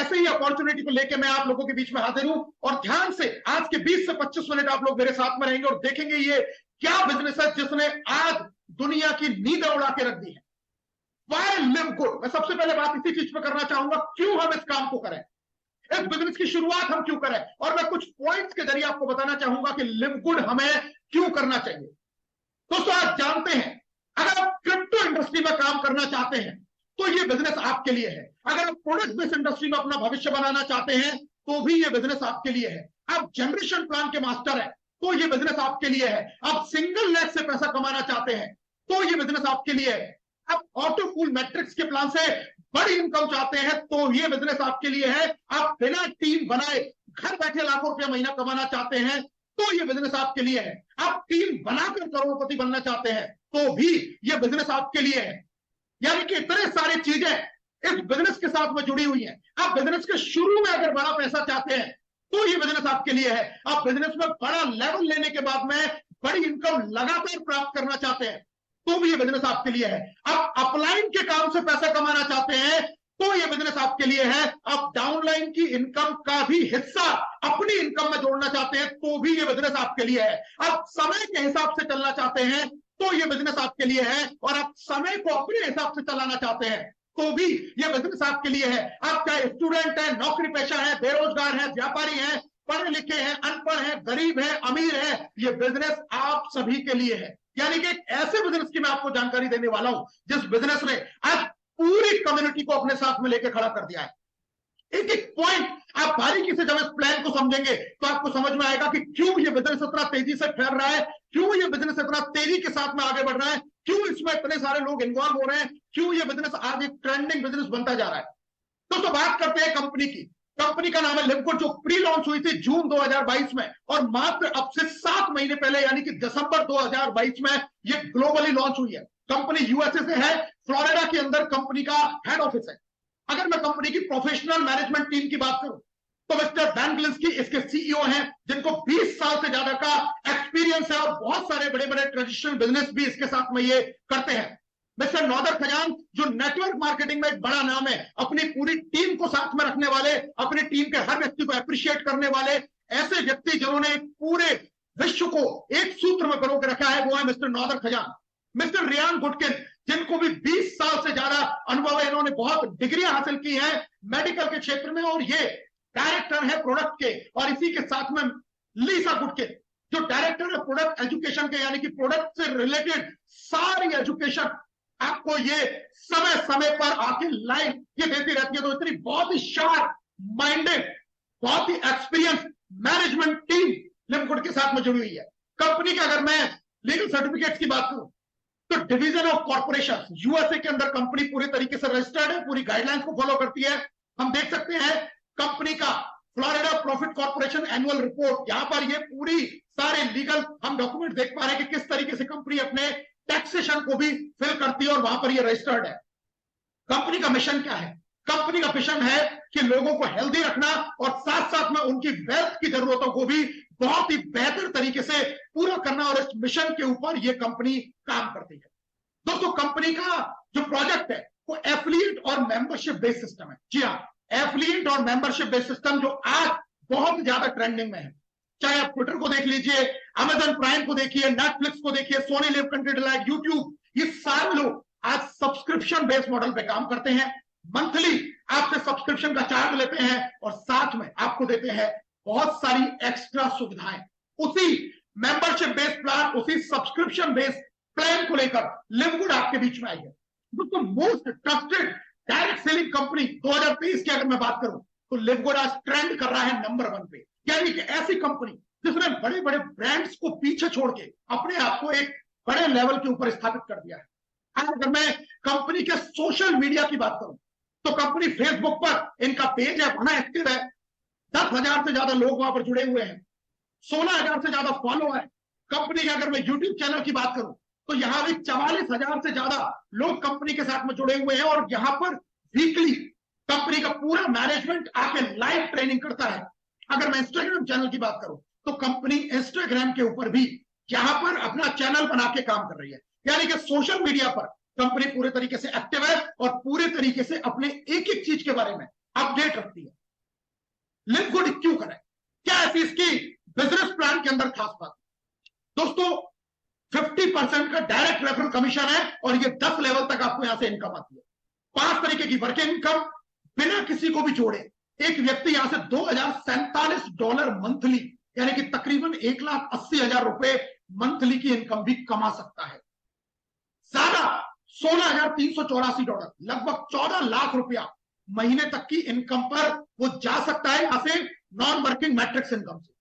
ऐसे ही अपॉर्चुनिटी को लेकर मैं आप लोगों के बीच में हाजिर हूं, और ध्यान से आज के 20 से 25 मिनट आप लोग मेरे साथ में रहेंगे और देखेंगे ये क्या बिजनेस है जिसने आज दुनिया की नींद उड़ा के रख दी है। वाई लिव गुड। मैं सबसे पहले बात इसी चीज पे करना चाहूंगा, क्यों हम इस काम को करें, इस बिजनेस की शुरुआत हम क्यों करें, और मैं कुछ पॉइंट्स के जरिए आपको बताना चाहूंगा कि लिव गुड हमें क्यों करना चाहिए। दोस्तों आप जानते हैं, अगर आप क्रिप्टो इंडस्ट्री में काम करना चाहते हैं तो ये बिजनेस आपके लिए है। अगर आप प्रोडक्ट बेस्ड इंडस्ट्री में अपना भविष्य बनाना चाहते हैं तो भी ये बिजनेस आपके लिए है। आप जनरेशन प्लान के मास्टर हैं तो ये बिजनेस आपके लिए है। आप सिंगल लेग से पैसा कमाना चाहते हैं तो ये बिजनेस आपके लिए है। आप ऑटो फुल मैट्रिक्स के प्लान से बड़ी इनकम चाहते हैं तो ये बिजनेस आपके लिए है। आप बिना टीम बनाए घर बैठे लाखों रुपया महीना कमाना चाहते हैं तो ये बिजनेस आपके लिए है। आप टीम बनाकर करोड़पति बनना चाहते हैं तो भी ये बिजनेस आपके लिए है। यानी कि इतने सारी चीजें इस बिजनेस के साथ में जुड़ी हुई हैं। आप बिजनेस के शुरू में अगर बड़ा पैसा चाहते हैं तो ये बिजनेस आपके लिए है। आप बिजनेस में बड़ा लेवल लेने के बाद में बड़ी इनकम लगातार प्राप्त करना चाहते हैं तो भी ये बिजनेस आपके लिए है। आप अपलाइन के काम से पैसा कमाना चाहते हैं तो ये बिजनेस आपके लिए है। आप डाउनलाइन की इनकम का भी हिस्सा अपनी इनकम में जोड़ना चाहते हैं तो भी ये बिजनेस आपके लिए है। आप समय के हिसाब से चलना चाहते हैं तो ये बिजनेस आपके लिए है, और आप समय को अपने हिसाब से चलाना चाहते हैं तो भी ये बिजनेस आपके लिए है। आप चाहे स्टूडेंट है, नौकरी पेशा है, बेरोजगार है, व्यापारी है, पढ़े लिखे हैं, अनपढ़ है, गरीब है, अमीर है, ये बिजनेस आप सभी के लिए है। यानी कि एक ऐसे बिजनेस की मैं आपको जानकारी देने वाला हूं जिस बिजनेस ने आज पूरी कम्युनिटी को अपने साथ में लेकर खड़ा कर दिया है। एक एक पॉइंट आप बारीकी से जब इस प्लान को समझेंगे तो आपको समझ में आएगा कि क्यों ये बिजनेस इतना तेजी से फैल रहा है, क्यों ये बिजनेस इतना तेजी के साथ में आगे बढ़ रहा है, क्यों इसमें इतने सारे लोग इन्वॉल्व हो रहे हैं, क्यों ये बिजनेस आज एक ट्रेंडिंग बिजनेस बनता जा रहा है। तो बात करते हैं कंपनी की। कंपनी का नाम है लिव गुड, जो प्री लॉन्च हुई थी जून 2022 में, और मात्र अब से 7 महीने पहले यानी कि दिसंबर 2022 में ये ग्लोबली लॉन्च हुई है। कंपनी यूएसए से है, फ्लोरिडा के अंदर कंपनी का हेड ऑफिस है। अगर मैं कंपनी की प्रोफेशनल मैनेजमेंट टीम की बात करूं तो मिस्टर बैन गिल्स्की इसके सीईओ हैं, जिनको 20 साल से ज्यादा का एक्सपीरियंस है और बहुत सारे बड़े बड़े ट्रेडिशनल बिजनेस भी इसके साथ में ये करते हैं। मिस्टर नौदर खजान, जो नेटवर्क मार्केटिंग में एक बड़ा नाम है, अपनी पूरी टीम को साथ में रखने वाले, अपनी टीम के हर व्यक्ति को अप्रिशिएट करने वाले ऐसे व्यक्ति जिन्होंने पूरे विश्व को एक सूत्र में पिरो के रखा है, वो है मिस्टर नौदर खजान। मिस्टर रियान गुडकिन, जिनको भी 20 साल से ज्यादा अनुभव है, इन्होंने बहुत डिग्रियां हासिल की हैं मेडिकल के क्षेत्र में, और ये डायरेक्टर है प्रोडक्ट के। और इसी के साथ में लीसा गुडकिन, जो डायरेक्टर है प्रोडक्ट एजुकेशन के, यानी कि प्रोडक्ट से रिलेटेड सारी एजुकेशन आपको ये समय समय पर आके लाइव ये देती रहती है। तो इतनी बहुत ही शार्प माइंडेड, बहुत ही experience management team Liv Good के साथ में जुड़ी हुई है। कंपनी का अगर मैं लीगल सर्टिफिकेट्स की बात करूं तो डिवीजन ऑफ कॉर्पोरेशन यूएसए के अंदर कंपनी पूरी तरीके से रजिस्टर्ड है, पूरी गाइडलाइंस को फॉलो करती है। हम देख सकते हैं कंपनी का Florida profit corporation annual report, यहां पर ये पूरी सारे लीगल हम डॉक्यूमेंट देख पा रहे हैं कि किस तरीके से कंपनी अपने टैक्सेशन को भी फिल करती है, और वहां पर ये रजिस्टर्ड है। कंपनी का मिशन क्या है? कंपनी का मिशन है कि लोगों को हेल्दी रखना और साथ साथ में उनकी वेल्थ की जरूरतों को भी बहुत ही बेहतर तरीके से पूरा करना, और इस मिशन के ऊपर यह कंपनी काम करती है। दोस्तों कंपनी का जो प्रोजेक्ट है वो एफिलिएट और मेंबरशिप बेस्ड सिस्टम है। जी हाँ, एफिलिएट और मेंबरशिप बेस्ड सिस्टम जो आज बहुत ज्यादा ट्रेंडिंग में है। चाहे आप ट्विटर को देख लीजिए, अमेजन प्राइम को देखिए, नेटफ्लिक्स को देखिए, Sony LIV content like YouTube, ये सारे लोग आज सब्सक्रिप्शन बेस्ड मॉडल पे काम करते हैं। मंथली आपसे सब्सक्रिप्शन का चार्ज लेते हैं और साथ में आपको देते हैं बहुत सारी एक्स्ट्रा सुविधाएं। उसी मेंबरशिप बेस्ड प्लान, उसी सब्सक्रिप्शन बेस्ड प्लान को लेकर लिव गुड आपके बीच में आई है। दोस्तों most trusted direct selling company 2023 की अगर मैं बात करूं तो लिव गुड आज ट्रेंड कर रहा है नंबर 1 पे। यानी कि ऐसी कंपनी जिसने बड़े बड़े ब्रांड्स को पीछे छोड़ के अपने आप को एक बड़े लेवल के ऊपर स्थापित कर दिया है। आज अगर मैं कंपनी के सोशल मीडिया की बात करूं तो कंपनी फेसबुक पर इनका पेज है, बड़ा एक्टिव है, 10,000 से ज्यादा लोग वहां पर जुड़े हुए हैं, 16,000 से ज्यादा फॉलो है। कंपनी के अगर मैं यूट्यूब चैनल की बात करूं तो यहां भी 44,000 से ज्यादा लोग कंपनी के साथ में जुड़े हुए हैं, और यहां पर वीकली कंपनी का पूरा मैनेजमेंट आके लाइव ट्रेनिंग करता है। अगर मैं इंस्टाग्राम चैनल की बात करूं तो कंपनी इंस्टाग्राम के ऊपर भी यहां पर अपना चैनल बना के काम कर रही है। यानी कि सोशल मीडिया पर कंपनी पूरे तरीके से एक्टिव है और पूरे तरीके से अपने एक एक चीज के बारे में अपडेट रखती है। लिव गुड क्यों करें, क्या ऐसी इसकी बिजनेस प्लान के अंदर खास बात? दोस्तों 50% का डायरेक्ट रेफरल कमीशन है और ये 10 लेवल तक आपको यहां से इनकम आती है। 5 तरीके की वर्किंग इनकम बिना किसी को भी जोड़े एक व्यक्ति यहां से $2047 मंथली यानी कि तकरीबन 1,80,000 रुपए मंथली की इनकम भी कमा सकता है। ज्यादा $16,384 लगभग 14 लाख रुपया महीने तक की इनकम पर वो जा सकता है। यहां से नॉन वर्किंग मैट्रिक्स इनकम से,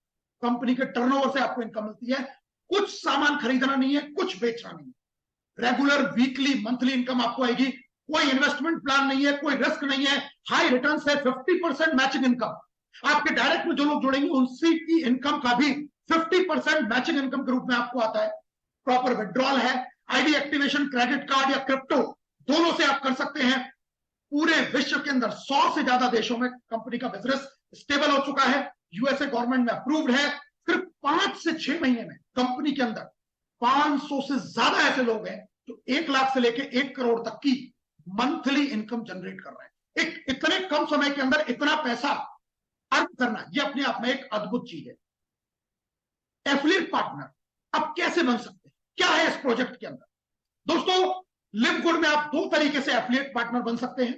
कंपनी के टर्नओवर से आपको इनकम मिलती है। कुछ सामान खरीदना नहीं है, कुछ बेचना नहीं है, रेगुलर वीकली मंथली इनकम आपको आएगी। कोई इन्वेस्टमेंट प्लान नहीं है, कोई रिस्क नहीं है, हाई रिटर्न है, 50% मैचिंग इनकम। आपके डायरेक्ट में जो लोग जुड़ेंगे उनसे की इनकम का भी 50% मैचिंग इनकम के रूप में आपको आता है। प्रॉपर विड्रॉल है, आईडी एक्टिवेशन, क्रेडिट कार्ड या क्रिप्टो दोनों से आप कर सकते हैं। पूरे विश्व के अंदर 100 से ज्यादा देशों में कंपनी का बिजनेस स्टेबल हो चुका है, यूएसए गवर्नमेंट में अप्रूव्ड है। सिर्फ 5 से 6 महीने में कंपनी के अंदर 500 से ज्यादा ऐसे लोग हैं जो 1 लाख से लेकर 1 करोड़ तक की मंथली इनकम जनरेट कर रहे हैं। एक इतने कम समय के अंदर इतना पैसा अर्न करना, यह अपने आप में एक अद्भुत चीज है। एफिलिएट पार्टनर अब कैसे बन सकते हैं, क्या है इस प्रोजेक्ट के अंदर? दोस्तों लिव गुड में आप 2 तरीके से एफिलिएट पार्टनर बन सकते हैं,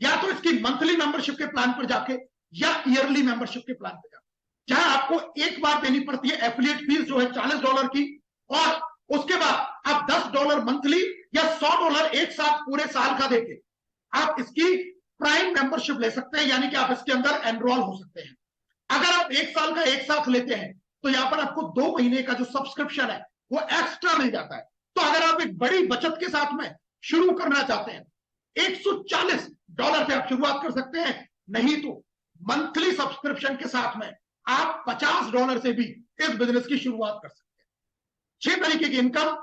या तो इसकी मंथली मेंबरशिप के प्लान पर जाके या ईयरली मेंबरशिप के प्लान पर जाके, जहां आपको एक बार देनी पड़ती है एफिलिएट फीस जो है $40 की, और उसके बाद आप $10 मंथली या $100 एक साथ पूरे साल का देके आप इसकी प्राइम मेंबरशिप ले सकते हैं, यानी कि आप इसके अंदर एनरोल हो सकते हैं। अगर आप 1 साल का एक साथ लेते हैं तो यहां पर आपको 2 महीने का जो सब्सक्रिप्शन है वो एक्स्ट्रा मिल जाता है। तो अगर आप एक बड़ी बचत के साथ में शुरू करना चाहते हैं, $140 से आप शुरुआत कर सकते हैं, नहीं तो मंथली सब्सक्रिप्शन के साथ में आप $50 से भी इस बिजनेस की शुरुआत कर सकते हैं। 6 तरीके की income,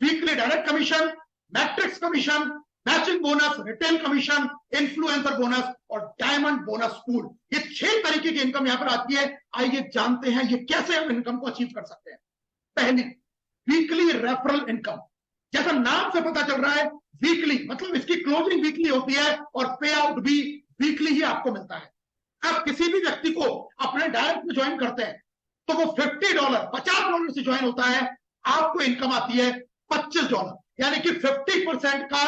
weekly direct commission, matrix commission, matching bonus, retail commission, influencer bonus और डायमंड बोनस पूल, ये 6 तरीके की इनकम यहां पर आती है। आइए जानते हैं ये कैसे हम इनकम को अचीव कर सकते हैं। पहली, वीकली रेफरल इनकम। जैसा नाम से पता चल रहा है वीकली, मतलब इसकी क्लोजिंग वीकली होती है और पे आउट भी वीकली ही आपको मिलता है। आप किसी भी व्यक्ति को अपने डायरेक्ट में ज्वाइन करते हैं तो वो $50 से ज्वाइन होता है, आपको इनकम आती है $25, यानी कि 50% का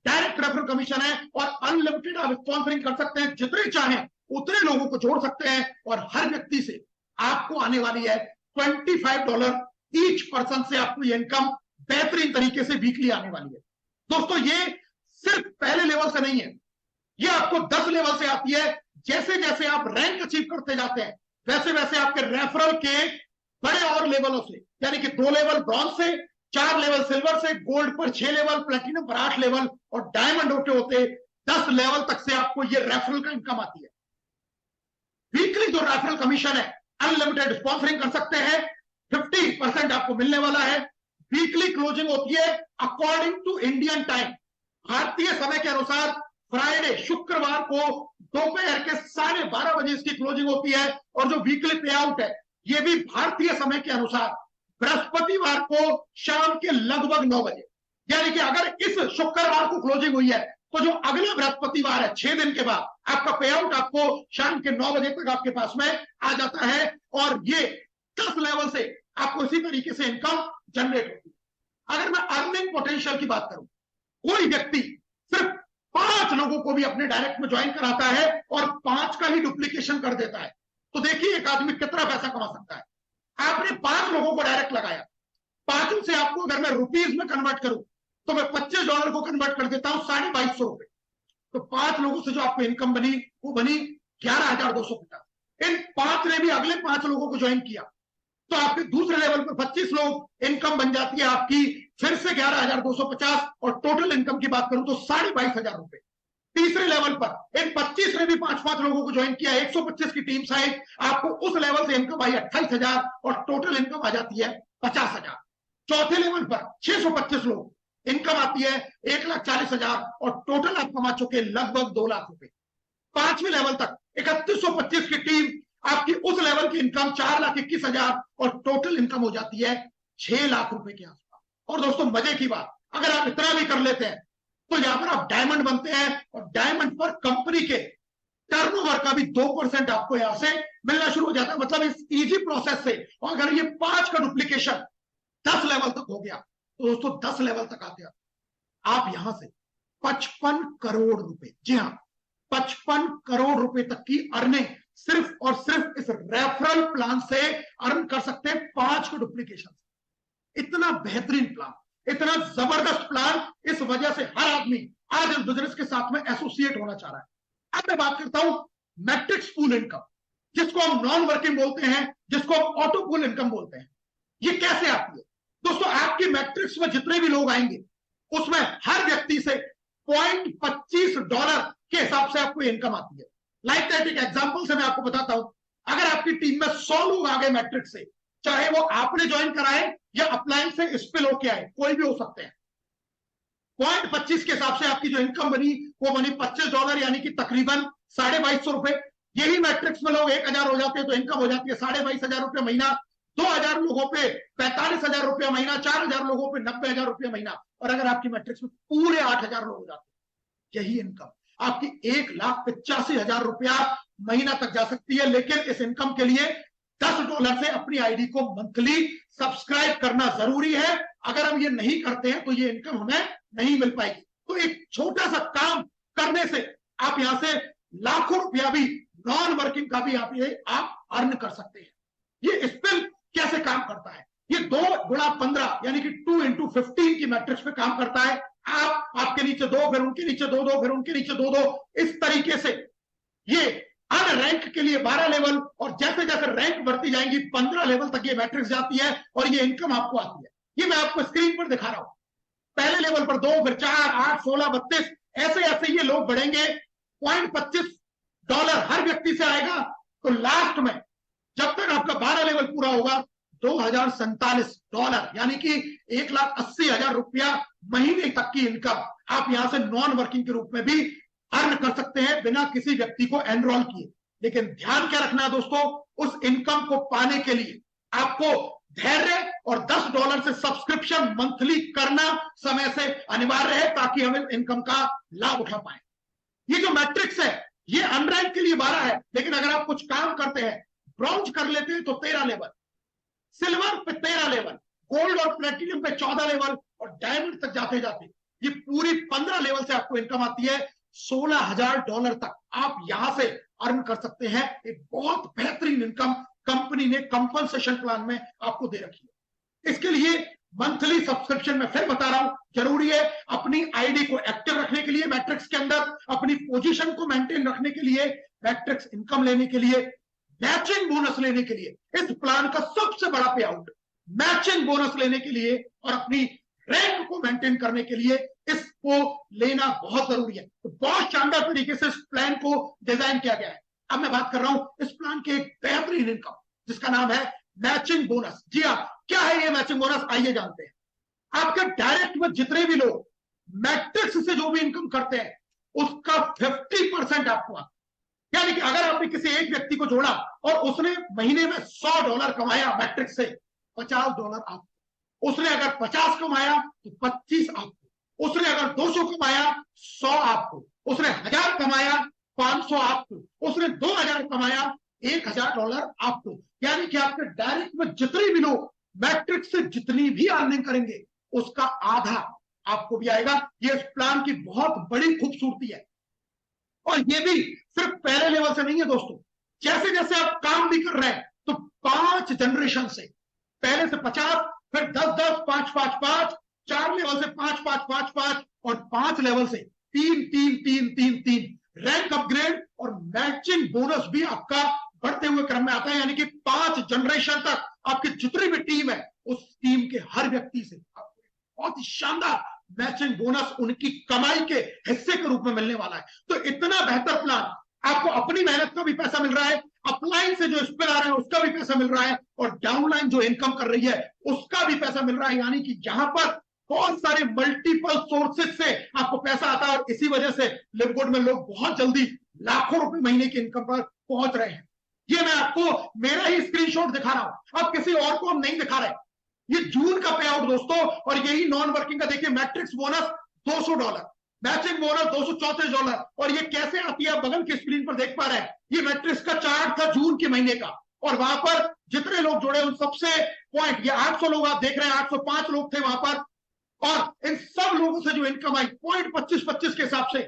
डायरेक्ट रेफरल कमीशन है और अनलिमिटेड आप स्पॉन्सरिंग कर सकते हैं, जितने चाहें उतने लोगों को जोड़ सकते हैं और हर व्यक्ति से आपको आने वाली है $25 ईच पर्सन से आपको ये इनकम बेहतरीन तरीके से वीकली आने वाली है। दोस्तों ये सिर्फ पहले लेवल से नहीं है, ये आपको 10 लेवल से आती है। जैसे जैसे आप रैंक अचीव करते जाते हैं वैसे वैसे आपके रेफरल के बड़े और लेवलों से, यानी कि 2 लेवल ब्रॉन्ज से, 4 लेवल सिल्वर से, गोल्ड पर 6 लेवल, प्लेटिनम पर 8 लेवल और डायमंड होते होते 10 लेवल तक से आपको ये रेफरल का इनकम आती है। वीकली जो रेफरल कमीशन है, अनलिमिटेड स्पॉन्सरिंग कर सकते हैं, 50% आपको मिलने वाला है। वीकली क्लोजिंग होती है अकॉर्डिंग टू इंडियन टाइम, भारतीय समय के अनुसार फ्राइडे, शुक्रवार को दोपहर के 12:30 बजे इसकी क्लोजिंग होती है। और जो वीकली पे आउट है ये भी भारतीय समय के अनुसार बृहस्पतिवार को शाम के लगभग 9 बजे, यानी कि अगर इस शुक्रवार को क्लोजिंग हुई है तो जो अगला बृहस्पतिवार है 6 दिन के बाद आपका पे आउट आपको शाम के 9 बजे तक आपके पास में आ जाता है। और ये 10 लेवल से आपको इसी तरीके से इनकम जनरेट होती है। अगर मैं अर्निंग पोटेंशियल की बात करूं, कोई व्यक्ति सिर्फ 5 लोगों को भी अपने डायरेक्ट में ज्वाइन कराता है और 5 का ही डुप्लीकेशन कर देता है, तो देखिए एक आदमी कितना पैसा कमा सकता है। आपने 5 लोगों को डायरेक्ट लगाया, 5 से आपको अगर मैं रुपीज में कन्वर्ट करूं तो मैं $25 को कन्वर्ट कर देता हूं $2250 रुपए। तो 5 लोगों से जो आपको इनकम बनी वो बनी 11,250। इन 5 ने भी अगले 5 लोगों को ज्वाइन किया तो आपके दूसरे लेवल पर 25 लोग, इनकम बन जाती है आपकी फिर से 11,250 और टोटल इनकम की बात करूं तो $22,500 रुपए। तीसरे लेवल पर इन 25 ने भी 5-5 लोगों को ज्वाइन किया, 125 की टीम साइज, आपको उस लेवल से इनकम आई 28,000 और टोटल इनकम आ जाती है 50,000। चौथे लेवल पर 625 लोग, इनकम आती है 1,40,000 और टोटल आप कमा चुके लगभग 2 लाख रुपए। 5वें लेवल तक 3125 की टीम, आपकी उस लेवल की इनकम 4,21,000 और टोटल इनकम हो जाती है 6 लाख रुपए के आसपास। और दोस्तों मजे की बात, अगर आप इतना भी कर लेते हैं तो यहां पर आप डायमंड बनते हैं और डायमंड पर कंपनी के टर्नओवर का भी 2% आपको यहां से मिलना शुरू हो जाता है। मतलब इस इजी प्रोसेस से, और अगर ये 5 का डुप्लीकेशन 10 लेवल तक हो गया तो दोस्तों 10 लेवल तक आते आप यहां से 55 करोड़ रुपए, जी हां 55 करोड़ रुपए तक की अर्निंग सिर्फ और सिर्फ इस रेफरल प्लान से अर्न कर सकते हैं 5 के डुप्लीकेशन। इतना बेहतरीन प्लान, इतना जबरदस्त प्लान, इस वजह से हर आदमी आज इस बिजनेस के साथ में एसोसिएट होना चाह रहा है। अब मैं बात करता हूं मैट्रिक्स पूल इनकम, जिसको हम नॉन वर्किंग बोलते हैं, जिसको हम ऑटो पूल इनकम बोलते हैं। ये कैसे आती है दोस्तों? आपकी मैट्रिक्स में जितने भी लोग आएंगे उसमें हर व्यक्ति से $0.25 के हिसाब से आपको इनकम आती है। लाइक दैट एक एग्जांपल से मैं आपको बताता हूं। अगर आपकी टीम में 100 लोग आ गए मैट्रिक्स से, चाहे वो आपने ज्वाइन कराए या अपलाइन से स्पिल होके आए, कोई भी हो सकते हैं, $0.25 के हिसाब से आपकी जो इनकम बनी वो बनी $25, यानी कि तकरीबन 2250 रुपए। यही मैट्रिक्स में लोग 1000 हो जाते हैं तो इनकम हो जाती है 22,500 रुपए महीना। 2000 लोगों पे 45,000 रुपया महीना, 4000 लोगों पे 90,000 रुपया महीना। और अगर आपकी मैट्रिक्स में पूरे 8000 लोग हो जाते हैं, यही इनकम आपकी $1,85,000 रुपया महीना तक जा सकती है। लेकिन इस इनकम के लिए $10 से अपनी आईडी को मंथली सब्सक्राइब करना जरूरी है। अगर हम ये नहीं करते हैं तो ये इनकम हमें नहीं मिल पाएगी। तो एक छोटा सा काम करने से आप यहां से लाखों रुपया भी, नॉन वर्किंग का भी आप अर्न कर सकते हैं। ये स्पिल कैसे काम करता है? ये 2 गुणा 15 यानी कि 2 into 15 की मैट्रिक्स पे काम करता है। आपके नीचे 2, फिर उनके नीचे 2, फिर उनके नीचे 2, इस तरीके से ये हर रैंक के लिए 12 लेवल, और जैसे जैसे रैंक बढ़ती जाएंगी 15 लेवल तक ये मैट्रिक्स जाती है और ये इनकम आपको आती है। ये मैं आपको स्क्रीन पर दिखा रहा हूं। पहले लेवल पर 2, फिर 4, 8, 16, 32, ऐसे ऐसे ये लोग बढ़ेंगे। $0.25 हर व्यक्ति से आएगा तो लास्ट में जब तक आपका 12 लेवल पूरा होगा $2047, यानी कि 1,80,000 रुपया महीने तक की इनकम आप यहां से नॉन वर्किंग के रूप में भी अर्न कर सकते हैं बिना किसी व्यक्ति को एनरोल किए। लेकिन ध्यान क्या रखना है दोस्तों, उस इनकम को पाने के लिए आपको धैर्य और $10 से सब्सक्रिप्शन मंथली करना समय से अनिवार्य है, ताकि हम इनकम का लाभ उठा पाए। ये जो मैट्रिक्स है ये अनरैंक के लिए 12 है, लेकिन अगर आप कुछ काम करते हैं, ब्रॉन्ज कर लेते हैं तो 13 लेवल, सिल्वर पे 13 लेवल, गोल्ड और प्लेटिनियम पे 14 लेवल, और डायमंड तक जाते जाते ये पूरी 15 लेवल से आपको इनकम आती है। $16,000 तक आप यहां से अर्न कर सकते हैं। एक बहुत बेहतरीन इनकम कंपनी ने कंपनसेशन प्लान में आपको दे रखी है। इसके लिए मंथली सब्सक्रिप्शन में फिर बता रहा हूं जरूरी है। अपनी आईडी को एक्टिव रखने के लिए मैट्रिक्स के अंदर, अपनी पोजीशन को मेंटेन रखने के लिए, मैट्रिक्स इनकम लेने के लिए, मैचिंग बोनस लेने के लिए, इस प्लान का सबसे बड़ा पे आउट मैचिंग बोनस लेने के लिए और अपनी रैंक को मेंटेन करने के लिए इसको लेना बहुत जरूरी है। तो बहुत शानदार तरीके से इस प्लान को डिजाइन किया गया है। अब मैं बात कर रहा हूं इस प्लान के एक बेहतरीन इनकम जिसका नाम है मैचिंग बोनस। जी हाँ, क्या है ये मैचिंग बोनस, आइए जानते हैं। आपके डायरेक्ट में जितने भी लोग मैट्रिक्स से जो भी इनकम करते हैं उसका 50% आपको आता है। यानी कि अगर आपने किसी एक व्यक्ति को जोड़ा और उसने महीने में $100 कमाया मैट्रिक्स से, $50 आपको। उसने अगर 50 कमाया तो 25 आपको। उसने अगर 200 कमाया 100 आपको। उसने 1000 कमाया 500 आपको। उसने 2000 कमाया $1000 आपको। यानी कि आपके डायरेक्ट में जितने भी लोग मैट्रिक्स से जितनी भी अर्निंग करेंगे उसका आधा आपको भी आएगा। ये इस प्लान की बहुत बड़ी खूबसूरती है। और ये भी सिर्फ पहले लेवल से नहीं है दोस्तों, जैसे जैसे आप काम भी कर रहे हैं तो 5 जनरेशन से, पहले से 50, फिर 10-10, 5-5-5, 4 लेवल से 5-5-5-5 और 5 लेवल से 3-3-3-3-3 रैंक अपग्रेड और मैचिंग बोनस भी आपका बढ़ते हुए क्रम में आता है। यानी कि 5 जनरेशन तक आपकी जितनी भी टीम है उस टीम के हर व्यक्ति से आपको बहुत ही शानदार मैचिंग बोनस उनकी कमाई के हिस्से के रूप में मिलने वाला है। तो इतना बेहतर प्लान, आपको अपनी मेहनत का भी पैसा मिल रहा है, अपलाइन से जो स्पिल आ रहे हैं उसका भी पैसा मिल रहा है, और डाउनलाइन जो इनकम कर रही है उसका भी पैसा मिल रहा है। यानी कि यहां पर बहुत सारे मल्टीपल सोर्सेज से आपको पैसा आता है, और इसी वजह से लिवगुड में लोग बहुत जल्दी लाखों रुपए महीने की इनकम पर पहुंच रहे हैं। ये मैं आपको मेरा ही स्क्रीनशॉट दिखा रहा हूं, अब किसी और को हम नहीं दिखा रहे। ये जून का पे आउट दोस्तों, और यही नॉन वर्किंग का देखिए मैट्रिक्स बोनस $200, मैचिंग बोनस $234। और ये कैसे आती है आप बगल की स्क्रीन पर देख पा रहे हैं, ये मैट्रिक्स का चार्ट था जून के महीने का, और वहां पर जितने लोग जुड़े उन सबसे पॉइंट, ये 800 लोग आप देख रहे हैं, 805 लोग थे वहां पर, और इन सब लोगों से जो इनकम आई पॉइंट 25-25 के हिसाब से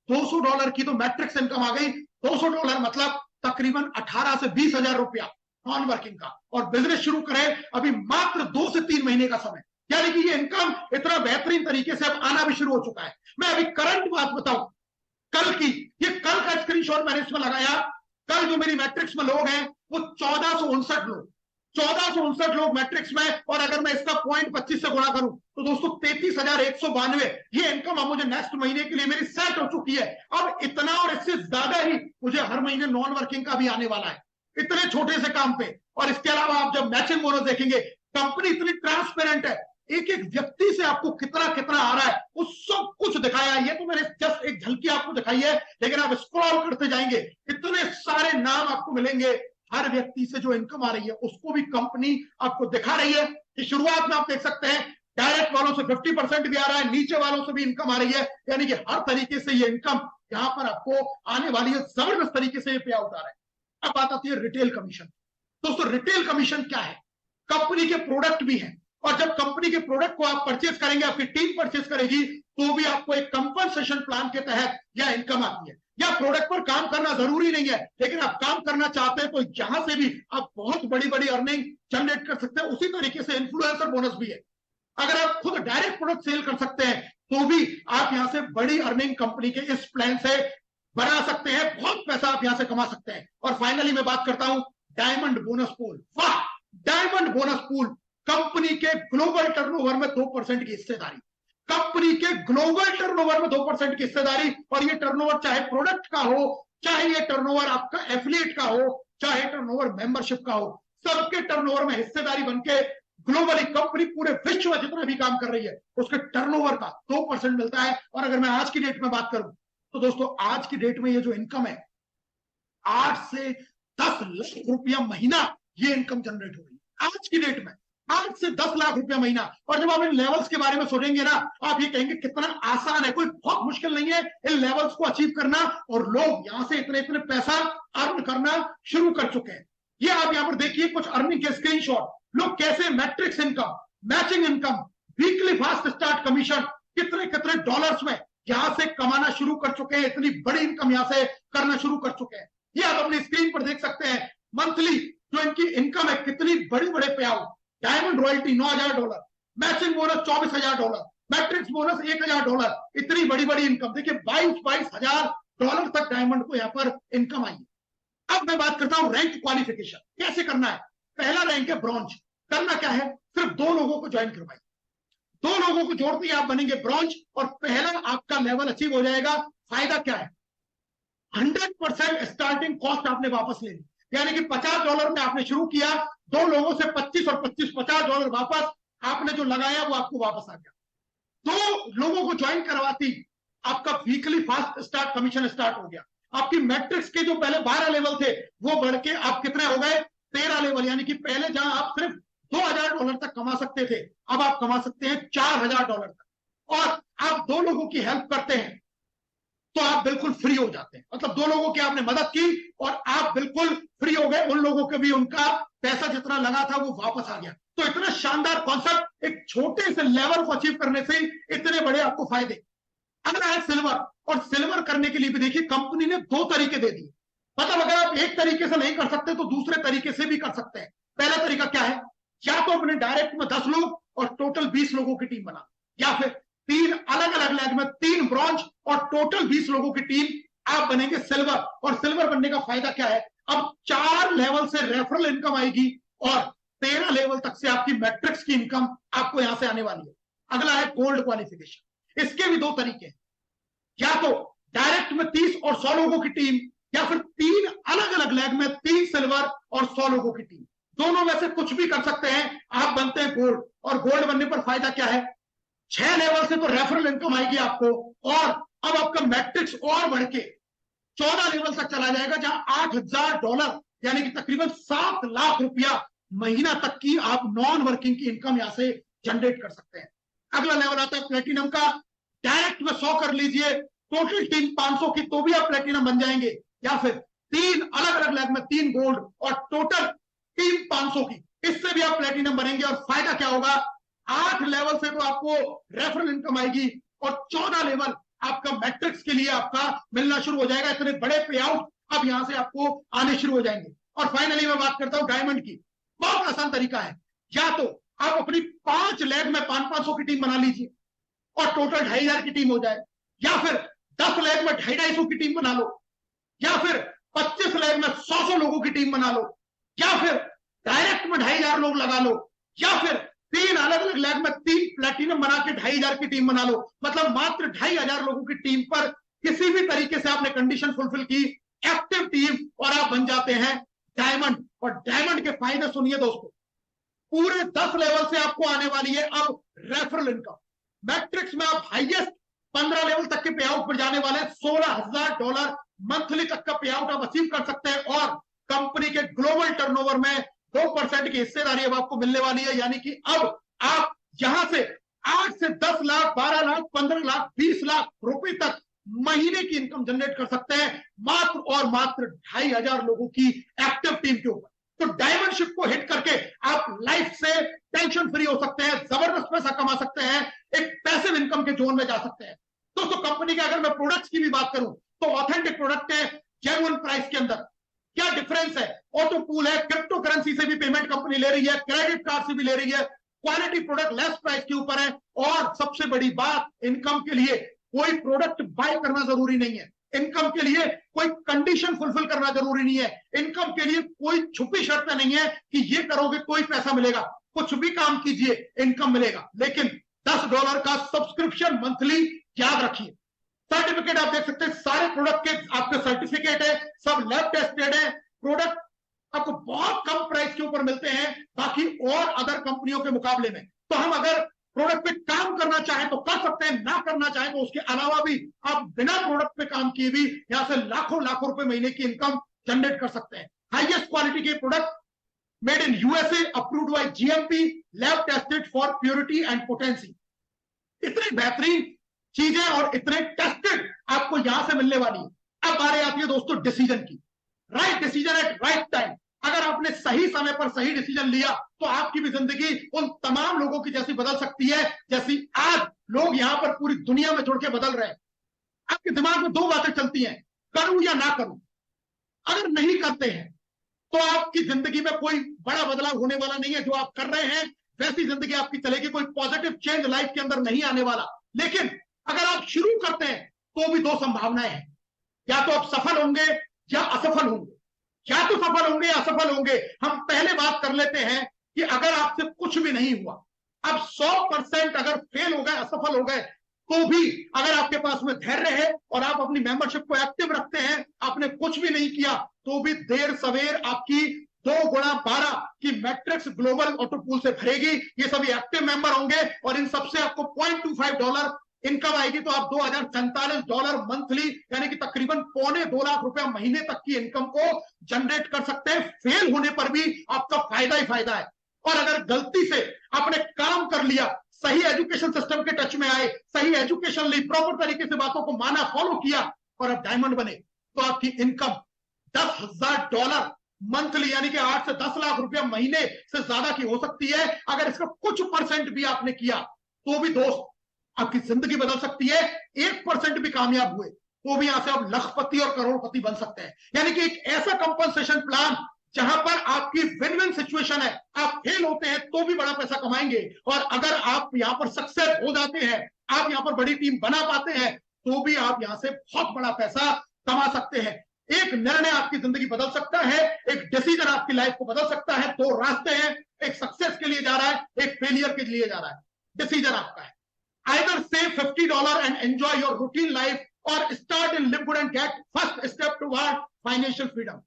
$200 की तो मैट्रिक्स इनकम आ गई। $200 मतलब तकरीबन 18 से 20 हजार रुपया नॉन वर्किंग का, और बिजनेस शुरू करें अभी मात्र 2 से 3 महीने का समय, यानी कि ये इनकम इतना बेहतरीन तरीके से अब आना भी शुरू हो चुका है। मैं अभी करंट बात बताऊं, कल की, ये कल का स्क्रीनशॉट मैंने इसमें लगाया, कल जो मेरी मैट्रिक्स में लोग हैं वो 1459 लोग, 1459 लोग मैट्रिक्स में, और अगर मैं इसका पॉइंट 25 से गुणा करूं तो दोस्तों 33,192 ये इनकम अब मुझे नेक्स्ट महीने के लिए मेरी सेट हो चुकी है। अब इतना और इससे ज्यादा ही मुझे हर महीने नॉन वर्किंग का भी आने वाला है, इतने छोटे से काम पे। और इसके अलावा आप जब मैचिंग बोनस देखेंगे, कंपनी इतनी ट्रांसपेरेंट है, एक एक व्यक्ति से आपको कितना कितना आ रहा है वो सब कुछ दिखाया है। ये तो मैंने जस्ट एक झलकी आपको दिखाई है, लेकिन आप स्क्रॉल करते जाएंगे इतने सारे नाम आपको मिलेंगे, हर व्यक्ति से जो इनकम आ रही है उसको भी कंपनी आपको दिखा रही है कि शुरुआत में आप देख सकते हैं डायरेक्ट वालों से 50% भी आ रहा है, नीचे वालों से भी इनकम आ रही है, यानी कि हर तरीके से ये इनकम यहां पर आपको आने वाली है, जबरदस्त तरीके से ये पे आउट आ रहा है। अब बात आती है रिटेल कमीशन। दोस्तों रिटेल कमीशन क्या है, कंपनी के प्रोडक्ट भी हैं, और जब कंपनी के प्रोडक्ट को आप परचेज करेंगे, आपकी टीम परचेज करेगी, तो भी आपको एक कंपनसेशन प्लान के तहत यह इनकम आती है। या प्रोडक्ट पर काम करना जरूरी नहीं है, लेकिन आप काम करना चाहते हैं तो यहां से भी आप बहुत बड़ी बड़ी अर्निंग जनरेट कर सकते हैं। उसी तरीके से इन्फ्लुएंसर बोनस भी है, अगर आप खुद डायरेक्ट प्रोडक्ट सेल कर सकते हैं तो भी आप यहां से बड़ी अर्निंग कंपनी के इस प्लान से बना सकते हैं, बहुत पैसा आप यहां से कमा सकते हैं। और फाइनली मैं बात करता हूं डायमंड बोनस पूल। वाह, डायमंड बोनस पूल, कंपनी के ग्लोबल टर्नओवर में 2% की हिस्सेदारी, कंपनी के ग्लोबल टर्नओवर में 2% की हिस्सेदारी, और ये टर्नओवर चाहे प्रोडक्ट का हो, चाहे ये टर्नओवर आपका एफिलिएट का हो, चाहे टर्नओवर मेंबरशिप का हो, सबके टर्नओवर में हिस्सेदारी बनके ग्लोबली कंपनी पूरे विश्व में जितना भी काम कर रही है उसके टर्नओवर का 2% मिलता है। और अगर मैं आज की डेट में बात करूं तो दोस्तों आज की डेट में ये जो इनकम है 8 से 10 लाख रुपया महीना ये इनकम जनरेट हो रही है आज की डेट में, 8 से 10 लाख रुपया महीना। और जब आप इन लेवल्स के बारे में सोचेंगे ना, आप ये कहेंगे कितना आसान है, कोई बहुत मुश्किल नहीं है इन लेवल्स को अचीव करना, और लोग यहां से इतने इतने पैसा अर्न करना शुरू कर चुके हैं। ये आप यहां पर देखिए कुछ अर्निंग के स्क्रीनशॉट, लोग कैसे matrix income, matching income, weekly fast start commission, कितने कितने डॉलर्स में यहां से कमाना शुरू कर चुके हैं, इतनी बड़ी इनकम यहां से करना शुरू कर चुके हैं। ये आप अपनी स्क्रीन पर देख सकते हैं, मंथली जो इनकी इनकम है, कितनी बड़ी बड़े पे out, diamond royalty $9,000, matching bonus $24,000, matrix bonus $1,000, इतनी बड़ी बड़ी इनकम। देखिए 22 हजार डॉलर तक डायमंड को यहां पर इनकम आई है। अब मैं बात करता हूं रैंक क्वालिफिकेशन कैसे करना है। पहला रैंक है ब्रॉन्ज, करना क्या है, सिर्फ 2 लोगों को ज्वाइन करवाइए, 2 लोगों को जोड़ते ही आप बनेंगे ब्रॉन्ज, और पहला आपका लेवल अचीव हो जाएगा। फायदा क्या है, 100% स्टार्टिंग कॉस्ट आपने वापस ले ली, यानी कि $50 में आपने शुरू किया, 2 लोगों से 25 और 25 $50 वापस आपने जो लगाया वो आपको वापस आ गया। 2 लोगों को ज्वाइन करवाती आपका weekly fast start commission start हो गया। आपकी मैट्रिक्स के जो पहले 12 लेवल थे वो बढ़ के आप कितने हो गए, 13 लेवल, यानी कि पहले जहां आप सिर्फ $2,000 तक कमा सकते थे, अब आप कमा सकते हैं $4,000 तक। और आप 2 लोगों की हेल्प करते हैं तो आप बिल्कुल फ्री हो जाते हैं, मतलब 2 लोगों की आपने मदद की और आप बिल्कुल फ्री हो गए, उन लोगों के भी उनका पैसा जितना लगा था वो वापस आ गया। तो इतना शानदार कॉन्सेप्ट, एक छोटे से लेवल को अचीव करने से इतने बड़े आपको फायदे। अगला है सिल्वर, और सिल्वर करने के लिए भी देखिए कंपनी ने 2 तरीके दे दिए, मतलब अगर आप एक तरीके से नहीं कर सकते तो दूसरे तरीके से भी कर सकते हैं। पहला तरीका क्या है, या तो अपने डायरेक्ट में 10 लोग और टोटल 20 लोगों की टीम बना, या फिर 3 अलग अलग लेग में 3 ब्रॉन्ज और टोटल 20 लोगों की टीम, आप बनेंगे सिल्वर। और सिल्वर बनने का फायदा क्या है, अब 4 लेवल से रेफरल इनकम आएगी और 13 लेवल तक से आपकी मैट्रिक्स की इनकम आपको यहां से आने वाली है। अगला है गोल्ड क्वालिफिकेशन, इसके भी 2 तरीके हैं, या तो डायरेक्ट में 30 और 100 लोगों की टीम, या फिर 3 अलग अलग लेग में 3 सिल्वर और 100 लोगों की टीम, दोनों में से कुछ भी कर सकते हैं, आप बनते हैं गोल्ड। और गोल्ड बनने पर फायदा क्या है, 6 लेवल से तो रेफरल इनकम आएगी आपको, और अब आपका मैट्रिक्स और बढ़ के 14 लेवल तक चला जाएगा, जहां $8,000 यानी कि तकरीबन 7 लाख रुपया महीना तक की आप नॉन वर्किंग की इनकम यहां से जनरेट कर सकते हैं। अगला लेवल आता है प्लेटिनम का, डायरेक्ट में 100 कर लीजिए, टोटल टीम 500 की, तो भी आप प्लेटिनम बन जाएंगे। या फिर 3 अलग अलग लेग में 3 गोल्ड और टोटल टीम 500 की, इससे भी आप प्लेटिनम बनेंगे। और फायदा क्या होगा, 8 लेवल से तो आपको रेफरल इनकम आएगी और 14 लेवल आपका मैट्रिक्स के लिए आपका मिलना शुरू हो जाएगा। इतने बड़े पे आउट अब यहां से आपको आने शुरू हो जाएंगे। और फाइनली मैं बात करता हूं डायमंड की। बहुत आसान तरीका है, या तो आप अपनी 5 लेग में 500 की टीम बना लीजिए और टोटल 2500 की टीम हो जाए, या फिर 10 लेग में 250 की टीम बना लो, या फिर 25 लेग में 100 लोगों की टीम बना लो, या फिर डायरेक्ट में 2500 लोग लगा लो, या फिर 3 अलग अलग लेग में 3 प्लेटिनम बना के 2500 की टीम बना लो। मतलब मात्र 2500 लोगों की टीम पर किसी भी तरीके से आपने कंडीशन फुलफिल की, एक्टिव टीम, और आप बन जाते हैं डायमंड। और डायमंड के फायदे सुनिए दोस्तों, पूरे 10 लेवल से आपको आने वाली है अब रेफरल इनकम। मैट्रिक्स में आप हाईएस्ट 15 लेवल तक के पे आउट पर जाने वाले $16,000 मंथली तक का पे आउट आप अचीव कर सकते हैं। और कंपनी के ग्लोबल टर्नओवर में 2% की हिस्सेदारी अब आपको मिलने वाली है। यानी कि अब आप यहां से 8 से 10 लाख, 12 लाख, 15 लाख, 20 लाख रुपए तक महीने की इनकम जनरेट कर सकते हैं, मात्र और मात्र 2500 लोगों की एक्टिव टीम के ऊपर। तो डायमंड शिप को हिट करके आप लाइफ से टेंशन फ्री हो सकते हैं, जबरदस्त पैसा कमा सकते हैं, एक पैसिव इनकम के जोन में जा सकते हैं। दोस्तों कंपनी के अगर मैं प्रोडक्ट्स की भी बात करूं तो ऑथेंटिक प्रोडक्ट है, जेन्युइन प्राइस के अंदर। क्या डिफरेंस है, ऑटो पूल है, क्रिप्टो करेंसी से भी पेमेंट कंपनी ले रही है, क्रेडिट कार्ड से भी ले रही है, क्वालिटी प्रोडक्ट लेस प्राइस के ऊपर है। और सबसे बड़ी बात, इनकम के लिए कोई प्रोडक्ट बाय करना जरूरी नहीं है, इनकम के लिए कोई कंडीशन फुलफिल करना जरूरी नहीं है, इनकम के लिए कोई छुपी शर्त नहीं है कि ये करोगे कोई पैसा मिलेगा। कुछ भी काम कीजिए इनकम मिलेगा, लेकिन $10 का सब्सक्रिप्शन मंथली याद रखिए। सर्टिफिकेट आप देख सकते हैं, सारे प्रोडक्ट के आपके सर्टिफिकेट है, सब लैब टेस्टेड है। प्रोडक्ट आपको बहुत कम प्राइस के ऊपर मिलते हैं बाकी और अदर कंपनियों के मुकाबले में। तो हम अगर प्रोडक्ट पे काम करना चाहें तो कर सकते हैं, ना करना चाहें तो उसके अलावा भी आप बिना प्रोडक्ट पे काम किए भी यहां से लाखों लाखों रुपए महीने की इनकम जनरेट कर सकते हैं। हाईएस्ट क्वालिटी के product, made in USA, approved by GMP, lab tested for purity and potency. इतनी बेहतरीन चीजें और इतने टेस्टेड आपको यहां से मिलने वाली है। अब बारी आती है दोस्तों डिसीजन की। Right decision at right time. अगर आपने सही समय पर सही डिसीजन लिया तो आपकी भी जिंदगी उन तमाम लोगों की जैसी बदल सकती है जैसी आज लोग यहां पर पूरी दुनिया में जुड़ के बदल रहे हैं। आपके दिमाग में 2 बातें चलती हैं, करूं या ना करूं। अगर नहीं करते हैं तो आपकी जिंदगी में कोई बड़ा बदलाव होने वाला नहीं है। जो आप कर रहे हैं वैसी जिंदगी आपकी चलेगी, कोई पॉजिटिव चेंज लाइफ के अंदर नहीं आने वाला। लेकिन अगर आप शुरू करते हैं तो भी 2 संभावनाएं हैं, या तो आप सफल होंगे या असफल होंगे। या तो सफल होंगे या असफल होंगे। हम पहले बात कर लेते हैं कि अगर आपसे कुछ भी नहीं हुआ, अब 100% अगर फेल हो गए, असफल हो गए, तो भी अगर आपके पास में धैर्य है और आप अपनी मेंबरशिप को एक्टिव रखते हैं, आपने कुछ भी नहीं किया, तो भी देर सवेर आपकी 2 गुणा 12 की मैट्रिक्स ग्लोबल ऑटो पूल से भरेगी। ये सभी एक्टिव मेंबर होंगे और इन सबसे आपको $0.25 इनकम आएगी। तो आप $2047 मंथली यानी कि तकरीबन $2.25 लाख महीने तक की इनकम को जनरेट कर सकते हैं। फेल होने पर भी आपका फायदा ही फायदा है। और अगर गलती से आपने काम कर लिया, सही एजुकेशन सिस्टम के टच में आए, सही एजुकेशन ली, प्रॉपर तरीके से बातों को माना, फॉलो किया और आप डायमंड बने, तो आपकी इनकम $10,000 मंथली यानी कि 8 से 10 लाख रुपया महीने से ज्यादा की हो सकती है। अगर इसका कुछ % भी आपने किया तो भी दोस्त आपकी जिंदगी बदल सकती है। 1% भी कामयाब हुए तो भी यहां से आप लखपति और करोड़पति बन सकते हैं। यानी कि एक ऐसा कंपनसेशन प्लान जहां पर आपकी विन विन सिचुएशन है। आप फेल होते हैं तो भी बड़ा पैसा कमाएंगे, और अगर आप यहां पर सक्सेस हो जाते हैं, आप यहां पर बड़ी टीम बना पाते हैं, तो भी आप यहां से बहुत बड़ा पैसा कमा सकते हैं। एक निर्णय आपकी जिंदगी बदल सकता है, एक डिसीजन आपकी लाइफ को बदल सकता है। 2 रास्ते हैं, एक सक्सेस के लिए जा रहा है, एक फेलियर के लिए जा रहा है। डिसीजन आपका है, either save $50 and enjoy your routine life, or start in live good and get first step toward financial freedom।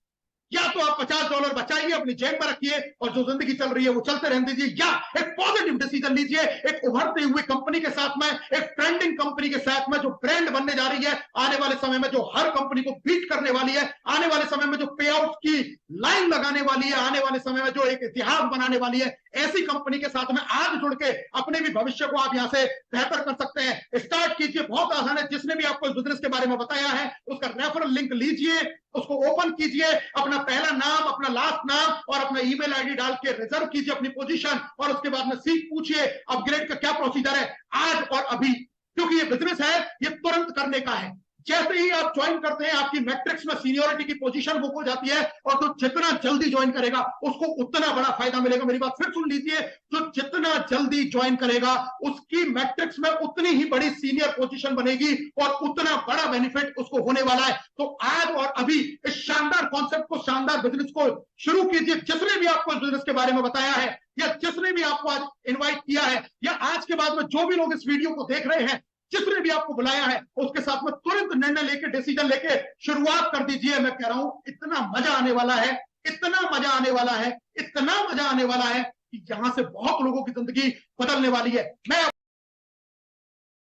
या तो आप $50 बचाइए, अपनी जेब में रखिए और जो जिंदगी चल रही है वो चलते रहने दीजिए, या एक पॉजिटिव डिसीजन लीजिए, एक उभरते हुए कंपनी के साथ में, एक ट्रेंडिंग कंपनी के साथ में जो ब्रांड बनने जा रही है आने वाले समय में, जो हर कंपनी को बीट करने वाली है, आने वाले समय में जो पे आउट की लाइन लगाने वाली है, आने वाले समय में जो एक इतिहास बनाने वाली है, ऐसी कंपनी के साथ में आज जुड़ के अपने भी भविष्य को आप यहां से बेहतर कर सकते हैं। स्टार्ट कीजिए, बहुत आसान है। जिसने भी आपको इस बिजनेस के बारे में बताया है उसका रेफरल लिंक लीजिए, उसको ओपन कीजिए, अपना पहला नाम, अपना लास्ट नाम और अपना ईमेल आईडी डाल के रिजर्व कीजिए अपनी पोजीशन, और उसके बाद में सीख पूछिए अपग्रेड का क्या प्रोसीजर है आज और अभी, क्योंकि ये बिजनेस है, ये तुरंत करने का है। जैसे ही आप ज्वाइन करते हैं आपकी मैट्रिक्स में सीनियोरिटी की पोजीशन बुक हो जाती है, और जो जितना जल्दी ज्वाइन करेगा उसको उतना बड़ा फायदा मिलेगा। मेरी बात फिर सुन लीजिए, जो जितना जल्दी ज्वाइन करेगा उसकी मैट्रिक्स में उतनी ही बड़ी सीनियर पोजीशन बनेगी और उतना बड़ा बेनिफिट उसको होने वाला है। तो आज और अभी इस शानदार कॉन्सेप्ट को, शानदार बिजनेस को शुरू कीजिए। जिसने भी आपको इस बिजनेस के बारे में बताया है या जिसने भी आपको आज इन्वाइट किया है या आज के बाद में जो भी लोग इस वीडियो को देख रहे हैं, जिसने भी आपको बुलाया है, उसके साथ में तुरंत निर्णय लेके, डिसीजन लेके शुरुआत कर दीजिए। मैं कह रहा हूं इतना मजा आने वाला है, इतना मजा आने वाला है, इतना मजा आने वाला है कि यहां से बहुत लोगों की जिंदगी बदलने वाली है। मैं